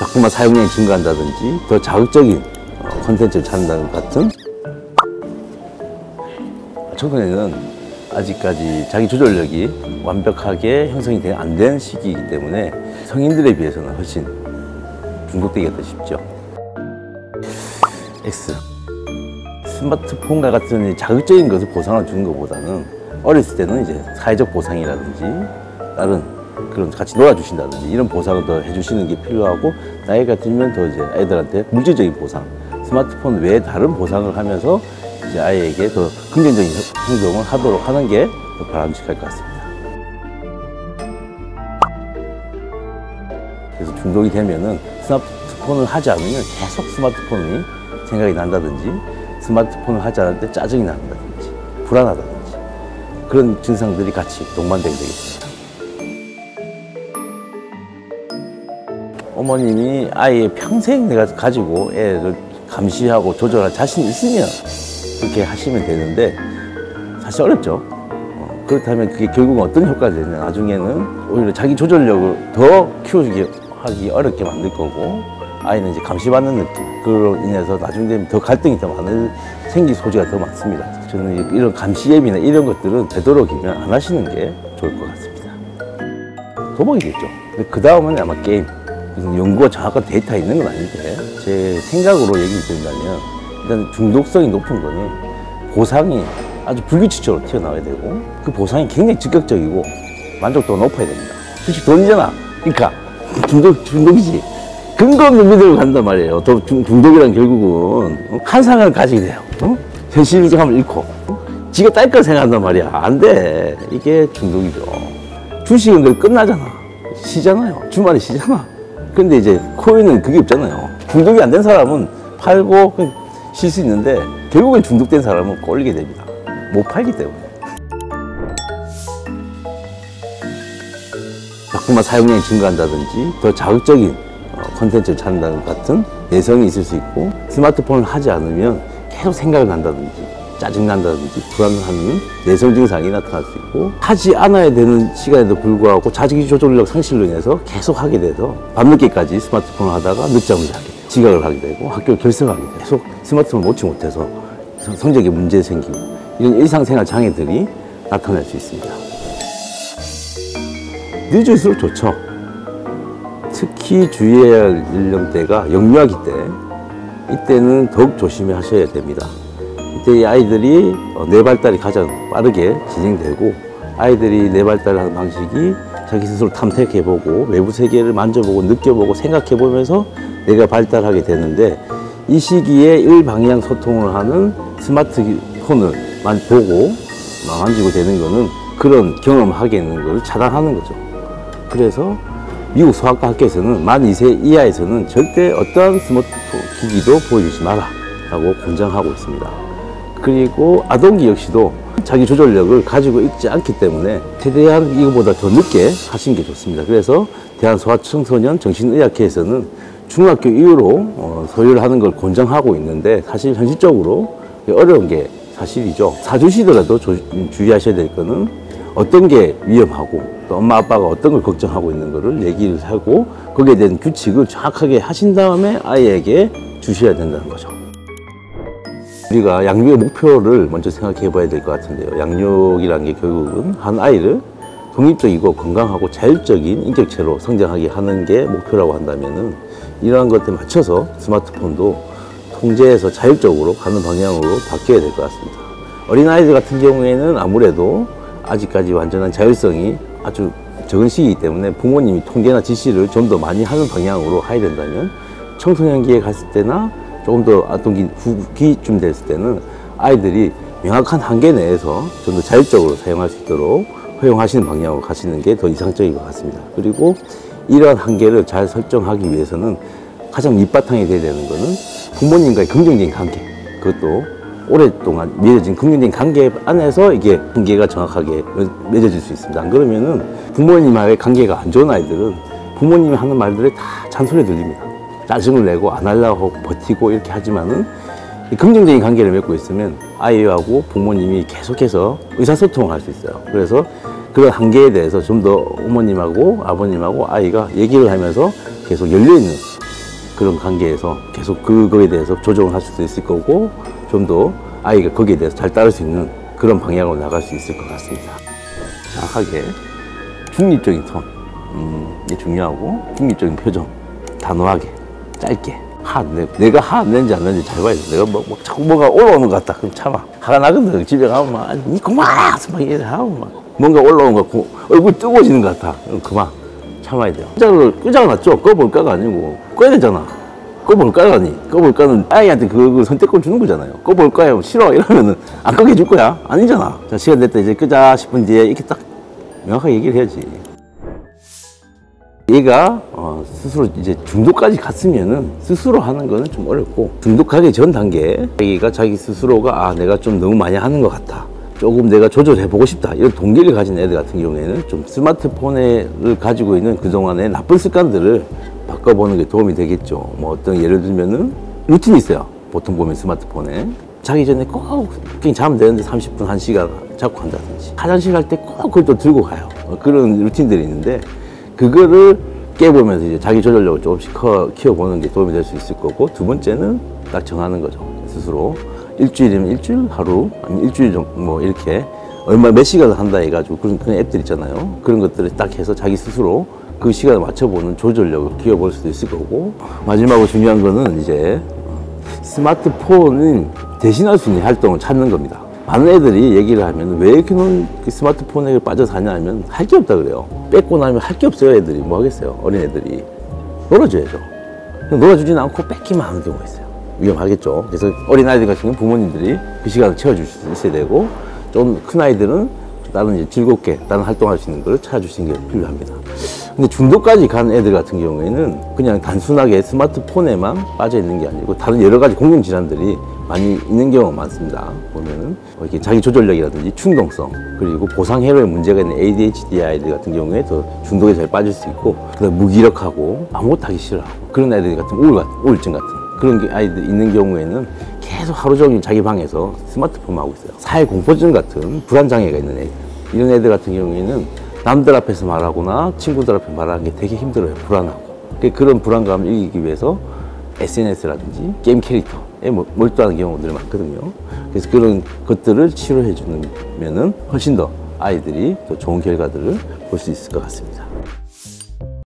자꾸만 사용량이 증가한다든지 더 자극적인 콘텐츠를 찾는다는 것 같은. 청소년은 아직까지 자기 조절력이 완벽하게 형성이 안 된 시기이기 때문에 성인들에 비해서는 훨씬 중독되기가 더 쉽죠. X. 스마트폰과 같은 자극적인 것을 보상을 주는 것보다는 어렸을 때는 이제 사회적 보상이라든지 다른 그런 같이 놀아주신다든지 이런 보상을 더 해주시는 게 필요하고, 나이가 들면 더 이제 아이들한테 물질적인 보상, 스마트폰 외에 다른 보상을 하면서 이제 아이에게 더 긍정적인 행동을 하도록 하는 게 더 바람직할 것 같습니다. 그래서 중독이 되면은 스마트폰을 하지 않으면 계속 스마트폰이 생각이 난다든지, 스마트폰을 하지 않을 때 짜증이 난다든지, 불안하다든지 그런 증상들이 같이 동반되게 되겠습니다. 어머님이 아이의 평생 내가 가지고 애를 감시하고 조절할 자신이 있으면 그렇게 하시면 되는데, 사실 어렵죠. 그렇다면 그게 결국은 어떤 효과가 되냐, 나중에는 오히려 자기 조절력을 더 키워주기 하기 어렵게 만들 거고, 아이는 이제 감시받는 느낌, 그로 인해서 나중 되면 더 갈등이 더 생길 소지가 더 많습니다. 저는 이런 감시 앱이나 이런 것들은 되도록이면 안 하시는 게 좋을 것 같습니다. 도박이겠죠. 그 다음은 아마 게임. 무슨 연구가 정확한 데이터가 있는 건 아닌데, 제 생각으로 얘기를 드린다면 일단 중독성이 높은 거는 보상이 아주 불규칙적으로 튀어나와야 되고, 그 보상이 굉장히 즉각적이고 만족도가 높아야 됩니다. 솔직히 돈이잖아. 그러니까 중독이지. 근거 없는 믿음을 간단 말이에요. 중독이란 결국은 환상을 가지게 돼요. 현실감을 잃고 지가 딸 걸 생각한단 말이야. 안 돼. 이게 중독이죠. 주식은 끝나잖아. 쉬잖아요. 주말에 쉬잖아. 근데 이제 코인은 그게 없잖아요. 중독이 안 된 사람은 팔고 쉴 수 있는데, 결국엔 중독된 사람은 꼴리게 됩니다. 못 팔기 때문에. 자꾸만 사용량이 증가한다든지 더 자극적인 콘텐츠를 찾는다는 것 같은 내성이 있을 수 있고, 스마트폰을 하지 않으면 계속 생각을 한다든지 짜증난다든지 불안하는 내성 증상이 나타날 수 있고, 하지 않아야 되는 시간에도 불구하고 자기 조절력 상실로 인해서 계속 하게 돼서 밤늦게까지 스마트폰을 하다가 늦잠을 자게 되고, 지각을 하게 되고, 학교를 결석하게 되고, 계속 스마트폰을 놓지 못해서 성적에 문제 생기고, 이런 일상생활 장애들이 나타날 수 있습니다. 늦을수록 좋죠. 특히 주의해야 할 연령대가 영유아기 때, 이때는 더욱 조심하셔야 됩니다. 이때 이 아이들이 뇌 발달이 가장 빠르게 진행되고, 아이들이 뇌 발달하는 방식이 자기 스스로 탐색해보고 외부 세계를 만져보고 느껴보고 생각해보면서 뇌가 발달하게 되는데, 이 시기에 일방향 소통을 하는 스마트폰을 보고 만지고 되는 거는 그런 경험을 하게 되는 걸 차단하는 거죠. 그래서 미국 소아과 학회에서는 만 2세 이하에서는 절대 어떠한 스마트폰 기기도 보여주지 마라 라고 권장하고 있습니다. 그리고 아동기 역시도 자기 조절력을 가지고 있지 않기 때문에 최대한 이거보다 더 늦게 하시는 게 좋습니다. 그래서 대한소아청소년 정신의학회에서는 중학교 이후로 소유를 하는 걸 권장하고 있는데, 사실 현실적으로 어려운 게 사실이죠. 사주시더라도 주의하셔야 될 거는 어떤 게 위험하고 또 엄마 아빠가 어떤 걸 걱정하고 있는 거를 얘기를 하고, 거기에 대한 규칙을 정확하게 하신 다음에 아이에게 주셔야 된다는 거죠. 우리가 양육의 목표를 먼저 생각해 봐야 될 것 같은데요. 양육이라는 게 결국은 한 아이를 독립적이고 건강하고 자율적인 인격체로 성장하게 하는 게 목표라고 한다면은, 이러한 것에 맞춰서 스마트폰도 통제해서 자율적으로 가는 방향으로 바뀌어야 될 것 같습니다. 어린아이들 같은 경우에는 아무래도 아직까지 완전한 자율성이 아주 적은 시기이기 때문에 부모님이 통제나 지시를 좀 더 많이 하는 방향으로 가야 된다면, 청소년기에 갔을 때나 조금 더 아동기 후기쯤 됐을 때는 아이들이 명확한 한계 내에서 좀 더 자율적으로 사용할 수 있도록 허용하시는 방향으로 가시는 게 더 이상적인 것 같습니다. 그리고 이러한 한계를 잘 설정하기 위해서는 가장 밑바탕이 돼야 되는 거는 부모님과의 긍정적인 관계, 그것도 오랫동안 맺어진 긍정적인 관계 안에서 이게 관계가 정확하게 맺어질 수 있습니다. 안 그러면은 부모님과의 관계가 안 좋은 아이들은 부모님이 하는 말들에 다 잔소리 들립니다. 짜증을 내고 안 하려고 버티고 이렇게 하지만은, 긍정적인 관계를 맺고 있으면 아이하고 부모님이 계속해서 의사소통을 할 수 있어요. 그래서 그런 한계에 대해서 좀 더 어머님하고 아버님하고 아이가 얘기를 하면서 계속 열려있는 그런 관계에서 계속 그거에 대해서 조정을 할 수도 있을 거고, 좀 더 아이가 거기에 대해서 잘 따를 수 있는 그런 방향으로 나갈 수 있을 것 같습니다. 정확하게 중립적인 톤, 이게 중요하고, 중립적인 표정, 단호하게, 짧게. 내가 화 안 내는지 안 내는지 잘 봐야 돼. 내가 자꾸 뭐가 올라오는 것 같다. 그럼 참아. 화가 나거든. 집에 가면 막, 니 그만! 막 이래하고 막. 뭔가 올라오는 것 같고, 얼굴 뜨거워지는 것 같아. 그럼 그만. 참아야 돼요. 끄자가 낫죠? 꺼볼까가 아니고, 꺼야 되잖아. 꺼볼까라니. 꺼볼까는 아이한테 그 선택권 주는 거잖아요. 꺼볼까요? 싫어. 이러면은 안 끄게 해줄 거야? 아니잖아. 자, 시간 됐다. 이제 끄자 싶은 뒤에 이렇게 딱 명확하게 얘기를 해야지. 얘가 스스로 이제 중독까지 갔으면은 스스로 하는 거는 좀 어렵고, 중독하기 전 단계에 얘가 자기 스스로가 내가 좀 너무 많이 하는 것 같다, 조금 내가 조절해보고 싶다, 이런 동기를 가진 애들 같은 경우에는 좀 스마트폰을 가지고 있는 그동안의 나쁜 습관들을 바꿔보는 게 도움이 되겠죠. 뭐 어떤 예를 들면은 루틴이 있어요. 보통 보면 스마트폰에 자기 전에 꼭 그냥 자면 되는데 30분, 1시간 자꾸 한다든지, 화장실 갈 때 꼭 그걸 또 들고 가요. 그런 루틴들이 있는데, 그거를 깨보면서 이제 자기 조절력을 조금씩 키워보는 게 도움이 될 수 있을 거고, 두 번째는 딱 정하는 거죠. 스스로 일주일이면 일주일, 하루, 아니면 일주일 정도 뭐 이렇게 몇 시간을 한다 해가지고 그런 앱들 있잖아요. 그런 것들을 딱 해서 자기 스스로 그 시간을 맞춰보는 조절력을 키워볼 수도 있을 거고, 마지막으로 중요한 거는 이제 스마트폰은 대신할 수 있는 활동을 찾는 겁니다. 많은 애들이 얘기를 하면 왜 이렇게 스마트폰에 빠져 사냐 하면 할 게 없다 그래요. 뺏고 나면 할 게 없어요. 애들이 뭐 하겠어요. 어린 애들이 놀아줘야죠. 놀아주지는 않고 뺏기만 하는 경우가 있어요. 위험하겠죠. 그래서 어린 아이들 같은 경우는 부모님들이 그 시간을 채워줄 수 있어야 되고, 좀 큰 아이들은 다른 이제 즐겁게 다른 활동할 수 있는 걸 찾아주시는 게 필요합니다. 근데 중독까지 간 애들 같은 경우에는 그냥 단순하게 스마트폰에만 빠져 있는 게 아니고 다른 여러 가지 공공 질환들이 많이 있는 경우가 많습니다. 보면은 이렇게 자기 조절력이라든지 충동성, 그리고 보상 회로에 문제가 있는 ADHD 아이들 같은 경우에 더 중독에 잘 빠질 수 있고, 그다음 무기력하고 아무것도 하기 싫어하고, 그런 아이들 같은 우울증 같은 그런 아이들 있는 경우에는 계속 하루 종일 자기 방에서 스마트폰만 하고 있어요. 사회공포증 같은 불안장애가 있는 애들, 이런 애들 같은 경우에는 남들 앞에서 말하거나 친구들 앞에 말하는 게 되게 힘들어요. 불안하고. 그런 불안감을 이기기 위해서 SNS라든지 게임 캐릭터에 몰두하는 경우들이 많거든요. 그래서 그런 것들을 치료해 주면은 훨씬 더 아이들이 더 좋은 결과들을 볼 수 있을 것 같습니다.